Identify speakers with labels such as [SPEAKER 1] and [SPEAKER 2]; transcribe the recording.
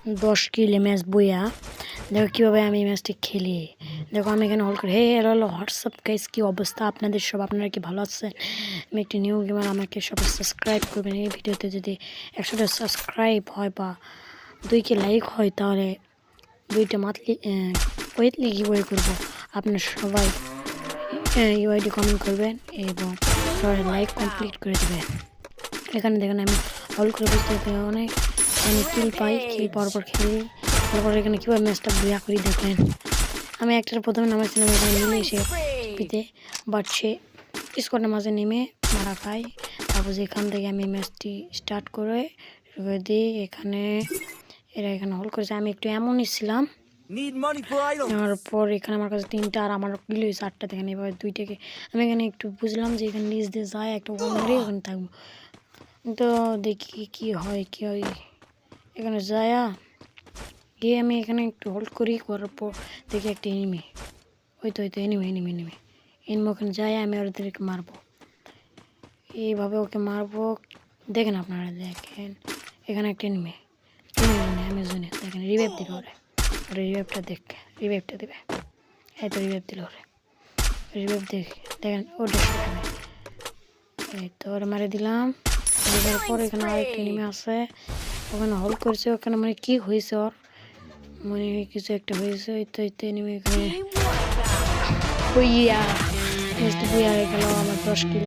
[SPEAKER 1] 10 কিলে ম্যাচ বইয়া দেখো কীভাবে আমি ম্যাচটি খেলি। দেখো আমি এখানে হল করে হলো হোয়াটসঅ্যাপ গাইস, কী অবস্থা আপনাদের সব, আপনারা কি ভালো আছেন? আমি একটি নিউ গেমার, আমাকে সবাই সাবস্ক্রাইব করবেন। এই ভিডিওতে যদি 100টা সাবস্ক্রাইব হয় বা 2 লাইক হয় তাহলে 2টা মান্থলি উইকলি গিভওয়ে করবো। আপনারা সবাই ইউআইডি কমেন্ট করবেন এবং সবাই লাইক কমপ্লিট করে দেবেন। এখানে দেখেন আমি হল করে বসতে অনেক আমি কিল পাই, কিল পাওয়ার পর খেলি। তারপর এখানে কীভাবে ম্যাচটা বুয়া করি দেখেন। আমি একটার প্রথমে নামাইছিলাম এখানে নেমে এসে পিতে, বাট সে স্কোয়াডের মাঝে নেমে মারা খাই। তারপর এখান থেকে আমি ম্যাচটি স্টার্ট করে দিই। এখানে এখানে হল করেছে, আমি একটু এমনই ছিলাম। নেওয়ার পর এখানে আমার কাছে 3টা আর আমার কিল হয়েছে 8টা। দেখেন এবার 2টাকে আমি এখানে একটু বুঝলাম যে এখানে নিচ দিয়ে যায় একটা ওখান মেরে ওখানে থাকবো। তো দেখি কি হয় এখানে যায়া গিয়ে আমি এখানে একটু হোল্ড করি, করার পর দেখি একটা এনিমি, ওই তো এনিমি ওখানে যায়। আমি ওদেরকে মারবো, এইভাবে ওকে মারবো। দেখেন আপনারা দেখেন এখানে একটা এনিমি অ্যামাজনে দেখেন রিভাইভ দিল ওরে রিভাইভটা দেবে। এই তো রিভাইভ দিল ওরে, রিভাইভ দেখেন ওটা এই তো ওরে মারে দিলাম। দেওয়ার পর এখানে আরেকটা এনিমি আছে, ওখানে হল করছে। ওখানে মানে কি হয়েছে ওর মানে কিছু একটা হয়েছে। তো এনিমি এখানে বইয়া হয়ে গেল আমার 10 কিল।